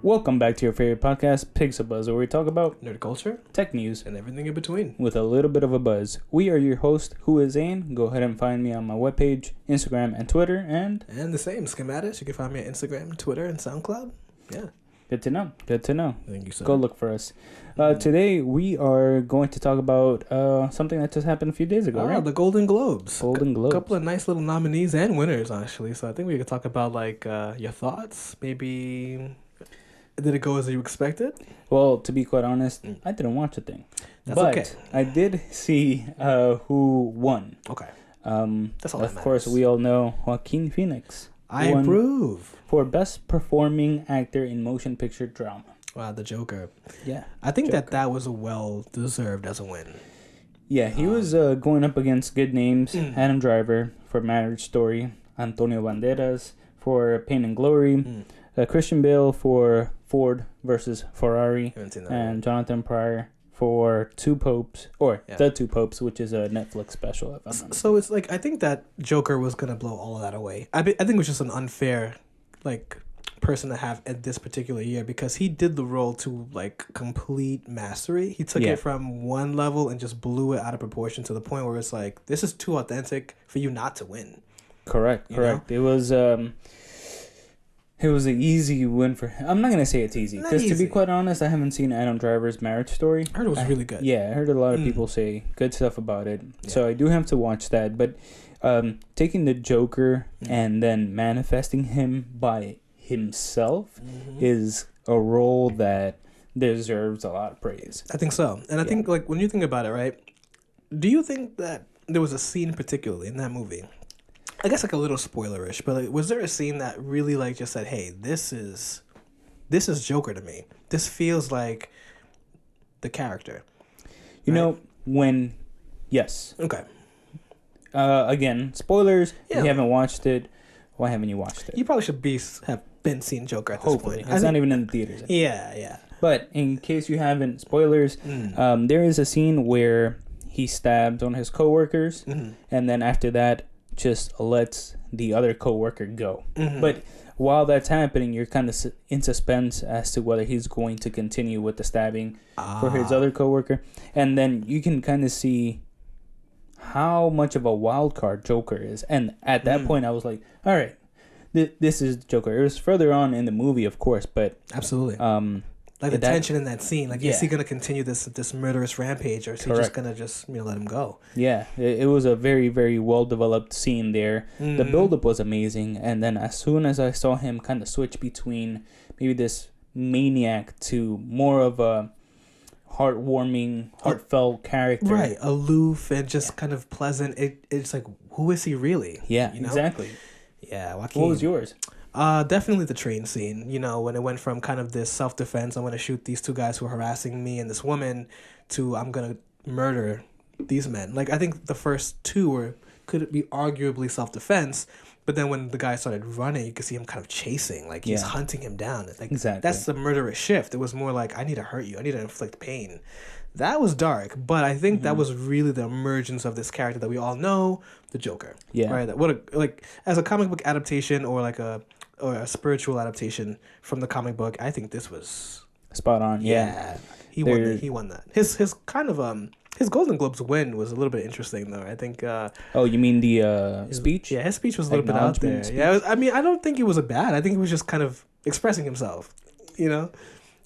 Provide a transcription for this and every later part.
Welcome back to your favorite podcast, Pixel Buzz, where we talk about nerd culture, tech news, and everything in between. with a little bit of a buzz. We are your host, who is Zane. Go ahead and find me on my webpage, Instagram, and Twitter. And the same, Schematics. You can find me on Instagram, Twitter, and SoundCloud. Yeah. Good to know. Good to know. Thank you, sir. Go look for us. Today, we are going to talk about something that just happened a few days ago, right? The Golden Globes. Golden Globes. A couple of nice little nominees and winners, actually. So I think we could talk about, your thoughts. Maybe, did it go as you expected? Well, to be quite honest, I didn't watch the thing. That's but okay. I did see who won. Okay. That's all that Of course, matters. we all know Joaquin Phoenix. I won approve. For Best Performing Actor in Motion Picture Drama. Wow, the Joker. Yeah. I think Joker. that was a well-deserved as a win. Yeah, he was going up against good names. Adam Driver for Marriage Story. Antonio Banderas for Pain and Glory. Christian Bale for Ford versus Ferrari. Haven't seen that And Jonathan Pryor for The Two Popes, which is a Netflix special. If I'm not mistaken. So it's like, I think that Joker was going to blow all of that away. I think it was just an unfair, person to have at this particular year because he did the role to, complete mastery. He took it from one level and just blew it out of proportion to the point where it's like, this is too authentic for you not to win. Correct. know? It was an easy win for him. I'm not going to say it's easy. Not Because to be easy. quite honest, I haven't seen Adam Driver's Marriage Story. I heard it was really good. Yeah, I heard a lot of people say good stuff about it. So I do have to watch that. But taking the Joker and then manifesting him by himself is a role that deserves a lot of praise. I think so. And I think, when you think about it, right, do you think that there was a scene particularly in that movie? I guess a little spoilerish, but was there a scene that really just said, "Hey, this is Joker to me. This feels like the character." You know, yes. Okay. Again, spoilers. Yeah. If you haven't watched it, why haven't you watched it? You probably should have been seeing Joker at this Hopefully. point. It's not even in the theaters. Yeah. But in case you haven't, spoilers, there is a scene where he stabbed one of his coworkers, and then after that, just lets the other coworker go. But while that's happening, you're kind of in suspense as to whether he's going to continue with the stabbing for his other coworker, and then you can kind of see how much of a wild card Joker is. And at that point, I was like, all right, this is Joker. It was further on in the movie, of course, but Absolutely. The tension in that scene, is he gonna continue this murderous rampage, or is he just gonna let him go? Yeah, it was a very, very well developed scene there. The build-up was amazing, and then as soon as I saw him kind of switch between maybe this maniac to more of a heartwarming, heartfelt character, Right, aloof and just kind of pleasant. It's like, who is he really? Yeah, exactly. Yeah, Joaquin. What was yours? Definitely the train scene. When it went from kind of this self-defense, I'm going to shoot these two guys who are harassing me and this woman, to I'm going to murder these men. I think the first two could be arguably self-defense, but then when the guy started running, you could see him kind of chasing, he's hunting him down. Exactly. That's the murderous shift. It was more like, I need to hurt you. I need to inflict pain. That was dark, but I think that was really the emergence of this character that we all know, the Joker. Yeah. Right. As a comic book adaptation or a spiritual adaptation from the comic book, I think this was Spot on. Yeah. He won that. His kind of his Golden Globes win was a little bit interesting though. I think. Oh, you mean the speech? Yeah, his speech was a little bit out there. Speech? Yeah, I don't think it was bad. I think he was just kind of expressing himself.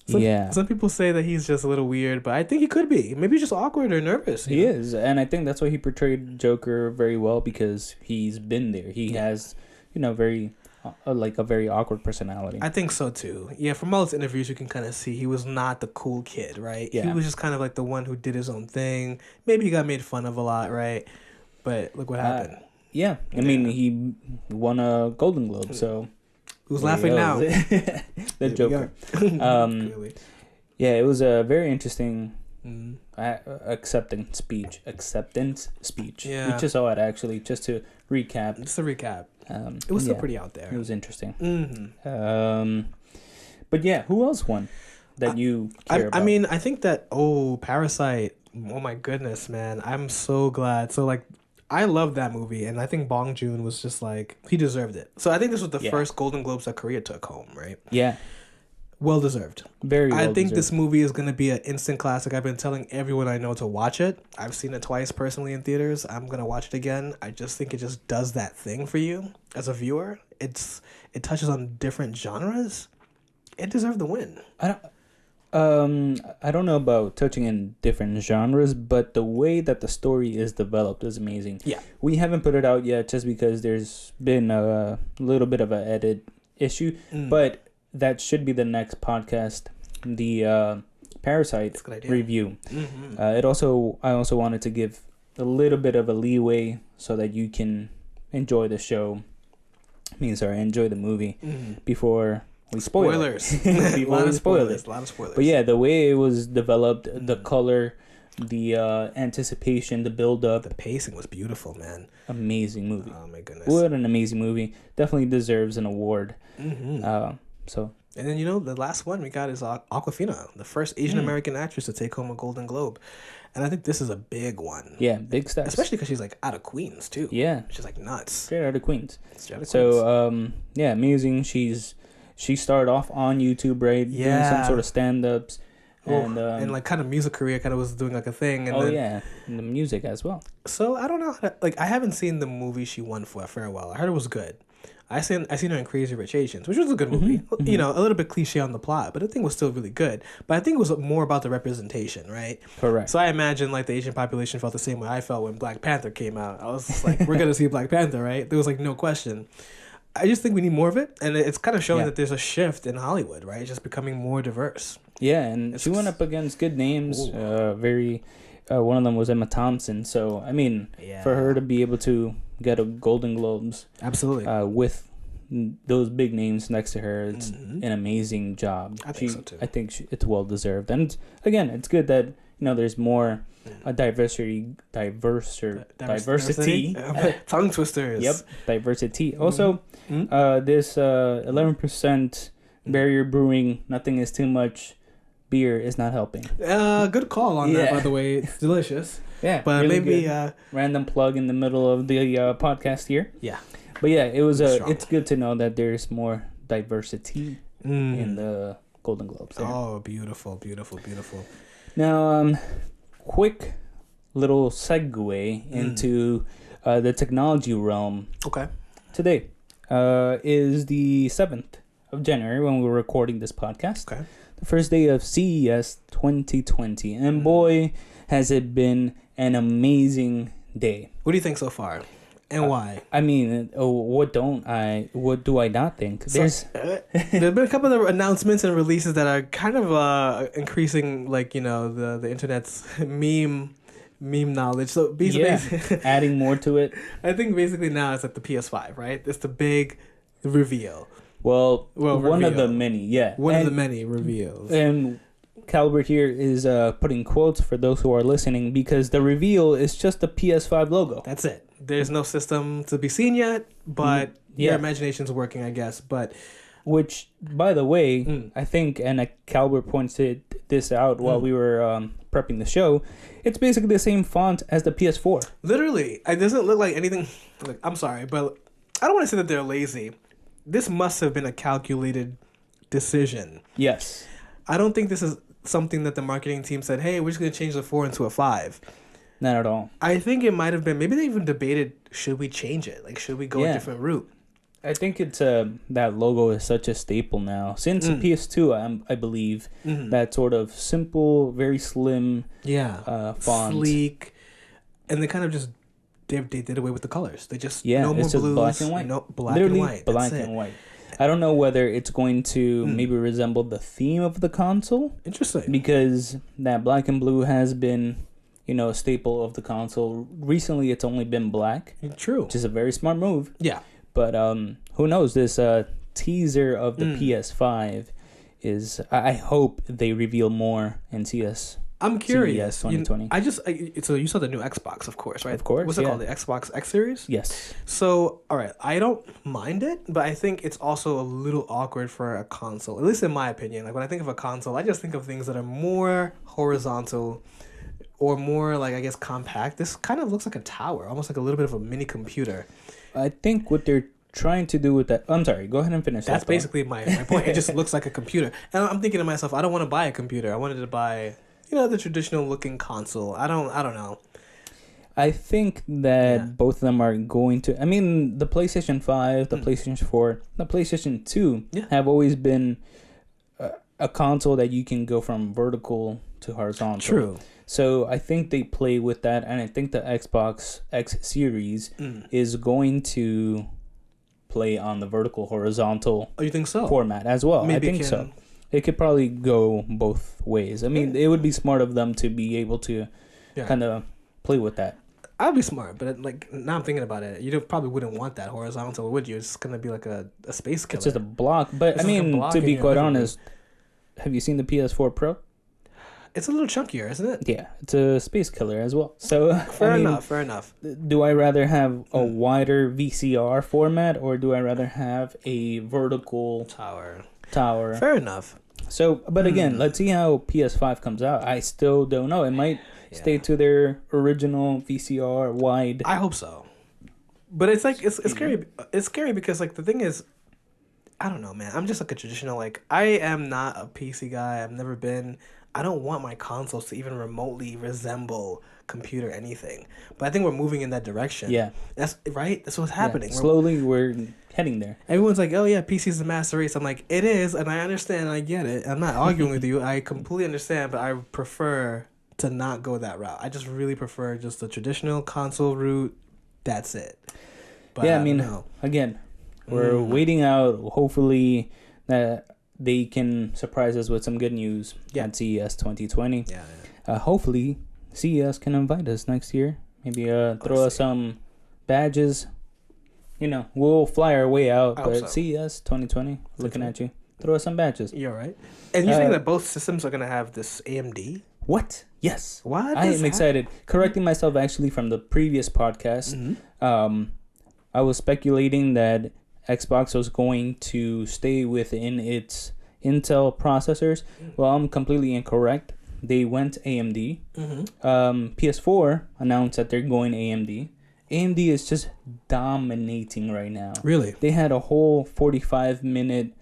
Some people say that he's just a little weird, but I think he could be. Maybe he's just awkward or nervous. He is, and I think that's why he portrayed Joker very well, because he's been there. He has, very a very awkward personality. I think so too. Yeah, from all his interviews, you can kind of see he was not the cool kid, right? Yeah. He was just kind of the one who did his own thing. Maybe he got made fun of a lot, right? But look what happened. Yeah, I mean, he won a Golden Globe, so who's laughing now? The Joker. Yeah, it was a very interesting acceptance speech. Yeah. We just saw it actually, just to recap. It was still pretty out there. It was interesting. But yeah, who else won that you care about? I mean, I think that, Parasite, oh my goodness, man. I'm so glad. So, I love that movie, and I think Bong Joon was just he deserved it. So I think this was the first Golden Globes that Korea took home, right? Yeah. Well deserved. Very well I think deserved. this movie is going to be an instant classic. I've been telling everyone I know to watch it. I've seen it twice personally in theaters. I'm going to watch it again. I just think it just does that thing for you as a viewer. It touches on different genres. It deserved the win. I don't know about touching in different genres, but the way that the story is developed is amazing. Yeah. We haven't put it out yet just because there's been a little bit of an edit issue, but that should be the next podcast, the Parasite review. Mm-hmm. I also wanted to give a little bit of a leeway so that you can enjoy the show. Enjoy the movie before we spoil Spoilers. it. A lot of spoilers. But yeah, the way it was developed, the color, the anticipation, the build up. The pacing was beautiful, man. Amazing movie. Oh my goodness. What an amazing movie. Definitely deserves an award. Mm-hmm. And then, the last one we got is Awkwafina, the first Asian American actress to take home a Golden Globe. And I think this is a big one. Yeah, big steps. Especially because she's like out of Queens too. Yeah. She's like nuts. Straight out of Queens. Yeah, amazing. She started off on YouTube, right? Yeah. Doing some sort of stand-ups. And like kind of music career kind of was doing like a thing. And and the music as well. So I don't know I haven't seen the movie she won for Farewell. I heard it was good. I seen her in Crazy Rich Asians, which was a good movie. Mm-hmm. A little bit cliche on the plot, but the thing was still really good. But I think it was more about the representation, right? Correct. So I imagine like the Asian population felt the same way I felt when Black Panther came out. I was just like, we're gonna see Black Panther, right? There was like no question. I just think we need more of it, and it's kind of showing that there's a shift in Hollywood, right? It's just becoming more diverse. Yeah, and she went up against good names. One of them was Emma Thompson. So I mean, for her to be able to get a Golden Globes, absolutely, with those big names next to her, it's an amazing job. I think so too. I think it's well deserved, and again, it's good that there's more diversity. Tongue twisters. Yep, diversity. Also, this 11% Barrier Brewing, Nothing Is Too Much beer is not helping. Good call on that, by the way. It's delicious. Yeah, but really maybe random plug in the middle of the podcast here. Yeah, but yeah, it's good to know that there's more diversity in the Golden Globes there. Oh, beautiful, beautiful, beautiful. Now, quick little segue into the technology realm. Okay. Today is the 7th of January when we're recording this podcast. Okay. The first day of CES 2020. And boy, has it been an amazing day. What do you think so far? And why? I mean, what do I not think? There's been a couple of announcements and releases that are kind of increasing, like, the internet's meme knowledge. So basically, adding more to it. I think basically now it's like the PS5, right? It's the big reveal. Well, one of the many, One of the many reveals. And Caliber here is putting quotes for those who are listening because the reveal is just the PS5 logo. That's it. There's no system to be seen yet, but your imagination's working, I guess. But which, by the way, I think, and Caliber pointed this out while we were prepping the show, it's basically the same font as the PS4. Literally. It doesn't look like anything. Like, I'm sorry, but I don't want to say that they're lazy. This must have been a calculated decision. Yes. I don't think this is something that the marketing team said, hey, we're just going to change the 4 into a 5. Not at all. I think it might have been, maybe they even debated, should we change it? Like, should we go a different route? I think it's that logo is such a staple now. Since the PS2, I believe, that sort of simple, very slim font. Sleek. And they kind of just, they did away with the colors. They just, no more blues. Black and white. No, black Literally and white. Black and white. I don't know whether it's going to maybe resemble the theme of the console. Interesting. Because that black and blue has been, a staple of the console. Recently, it's only been black. True. Which is a very smart move. Yeah. But who knows? This teaser of the PS5 is... I hope they reveal more in CS. I'm curious. CES 2020. So you saw the new Xbox, of course, right? Of course, What's it called? The Xbox X Series? Yes. So, all right, I don't mind it, but I think it's also a little awkward for a console, at least in my opinion. Like, when I think of a console, I just think of things that are more horizontal or more, like, I guess, compact. This kind of looks like a tower, almost like a little bit of a mini computer. I think what they're trying to do with that. I'm sorry. Go ahead and finish. That's basically my point. It just looks like a computer, and I'm thinking to myself, I don't want to buy a computer. I wanted to buy, the traditional looking console. I don't know. I think that both of them are going to. I mean, the PlayStation 5, the PlayStation 4, the PlayStation 2 have always been a console that you can go from vertical to horizontal. True. So I think they play with that, and I think the Xbox X Series is going to play on the vertical horizontal. Oh, you think so? Format as well. Maybe I think so. It could probably go both ways. I mean, it would be smart of them to be able to kind of play with that. I'd be smart, but now I'm thinking about it. You probably wouldn't want that horizontal, would you? It's gonna be like a space killer. It's just a block. But I mean, to be quite honest, have you seen the PS4 Pro? It's a little chunkier, isn't it? Yeah, it's a space killer as well. So fair enough. Do I rather have a wider VCR format, or do I rather have a vertical tower? Fair enough. So, but again, let's see how PS5 comes out. I still don't know. It might stay to their original VCR wide. I hope so. But it's like it's scary. It's scary because the thing is, I don't know, man. I'm just a traditional. I am not a PC guy. I've never been. I don't want my consoles to even remotely resemble computer anything. But I think we're moving in that direction. Yeah. That's right. That's what's happening. Yeah. Slowly, we're heading there. Everyone's like, oh, yeah, PC is the master race. I'm like, it is, and I understand, and I get it. I'm not arguing with you. I completely understand, but I prefer to not go that route. I just really prefer just the traditional console route. That's it. But yeah, I mean, again, we're waiting out. Hopefully that they can surprise us with some good news at CES 2020. Yeah. Hopefully CES can invite us next year. Maybe throw us some badges. We'll fly our way out. But CES 2020, looking at you. Throw us some badges. You're right. And you think that both systems are going to have this AMD? What? Yes. What? I am excited. Correcting myself actually from the previous podcast. I was speculating that Xbox was going to stay within its Intel processors. Well, I'm completely incorrect. They went AMD. PS4 announced that they're going AMD. AMD is just dominating right now. Really? They had a whole 45-minute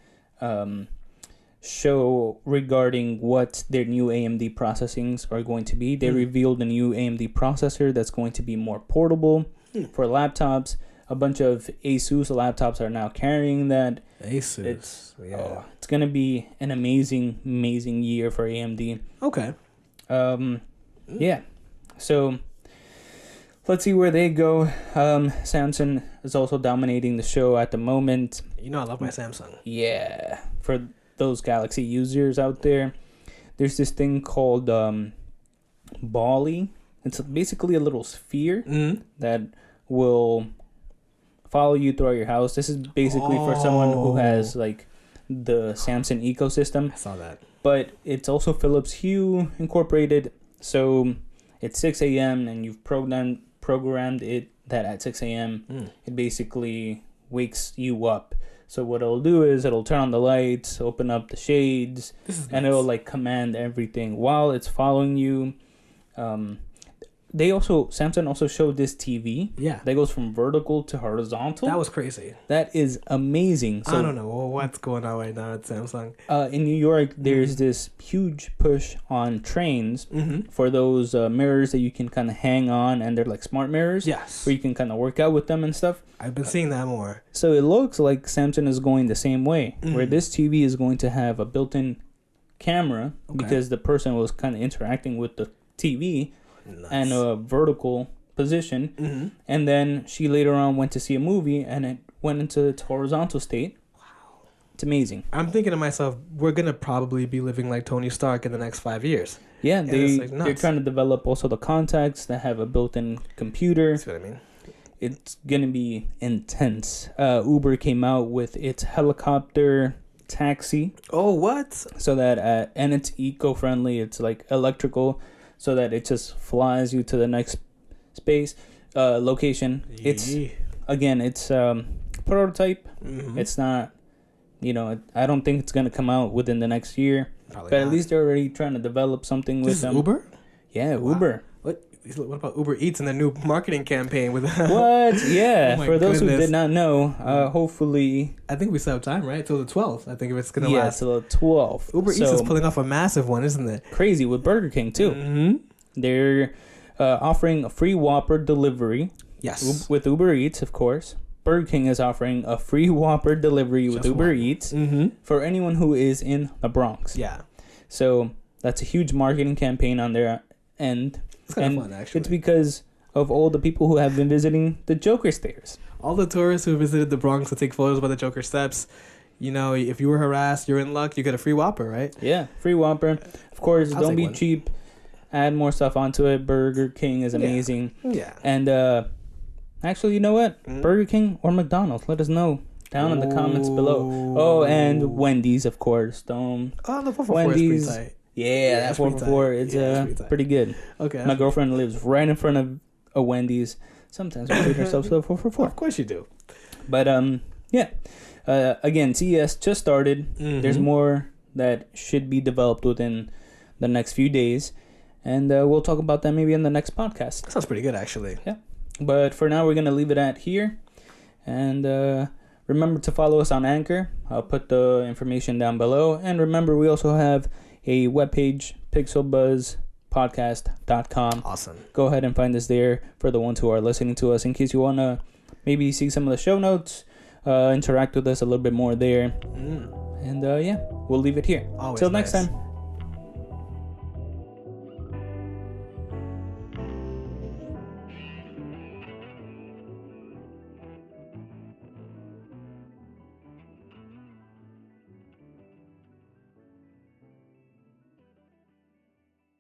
show regarding what their new AMD processings are going to be. They revealed a new AMD processor that's going to be more portable for laptops. A bunch of Asus laptops are now carrying that. Asus. It's going to be an amazing year for AMD. Okay. Yeah. So let's see where they go. Samsung is also dominating the show at the moment. I love my Samsung. Yeah. For those Galaxy users out there, there's this thing called Bali. It's basically a little sphere that will follow you throughout your house. This is basically for someone who has the Samsung ecosystem. I saw that. But it's also Philips Hue incorporated. So it's 6 a.m. and you've programmed it that at 6 a.m. It basically wakes you up. So what it'll do is it'll turn on the lights, open up the shades, and it'll command everything while it's following you. Samsung also showed this TV that goes from vertical to horizontal. That was crazy. That is amazing. So, I don't know what's going on right now at Samsung. In New York, there's this huge push on trains for those mirrors that you can kind of hang on, and they're like smart mirrors. Yes. Where you can kind of work out with them and stuff. I've been seeing that more. So it looks like Samsung is going the same way, where this TV is going to have a built-in camera because the person was kind of interacting with the TV. Nice. And a vertical position. And then she later on went to see a movie and it went into its horizontal state. Wow. It's amazing. I'm thinking to myself, we're going to probably be living like Tony Stark in the next 5 years. Yeah, they're trying to develop also the contacts that have a built-in computer. That's what I mean. It's going to be intense. Uber came out with its helicopter taxi. Oh, what? So that, and it's eco-friendly. It's electrical. So that it just flies you to the next location. It's prototype. It's not, I don't think it's gonna come out within the next year. Probably but not. At least they're already trying to develop something with them. Uber? Yeah, wow. Uber. What? What about Uber Eats and their new marketing campaign with What? Yeah. Oh my For those who goodness. did not know, hopefully. I think we still have time, right? Till the 12th. I think if it's gonna Yeah, last. till the 12th. Uber Eats is pulling off a massive one, isn't it? Crazy with Burger King too. Mm-hmm. They're offering a free Whopper delivery. Yes. With Uber Eats, of course. Burger King is offering a free Whopper delivery with Uber Eats for anyone who is in the Bronx. Yeah. So that's a huge marketing campaign on their end. It's kind of fun, actually. It's because of all the people who have been visiting the Joker stairs. All the tourists who visited the Bronx to take photos by the Joker steps, you know, if you were harassed, you're in luck, you get a free Whopper, right? Yeah, free Whopper. Of course, don't be cheap. Add more stuff onto it. Burger King is amazing. Yeah. And actually, you know what? Burger King or McDonald's? Let us know down in the comments below. Oh, and Wendy's, of course. The 444 Wendy's. is pretty tight. Yeah, that 444. It's pretty good. Okay. My girlfriend lives right in front of a Wendy's. Sometimes we treat ourselves to a 444. Of course you do. But yeah. Again, CES just started. There's more that should be developed within the next few days, and we'll talk about that maybe in the next podcast. That sounds pretty good, actually. Yeah. But for now, we're gonna leave it at here, and remember to follow us on Anchor. I'll put the information down below, and remember we also have a webpage, pixelbuzzpodcast.com. Awesome. Go ahead and find us there for the ones who are listening to us in case you want to maybe see some of the show notes, interact with us a little bit more there. And yeah, we'll leave it here. Always Till nice. next time.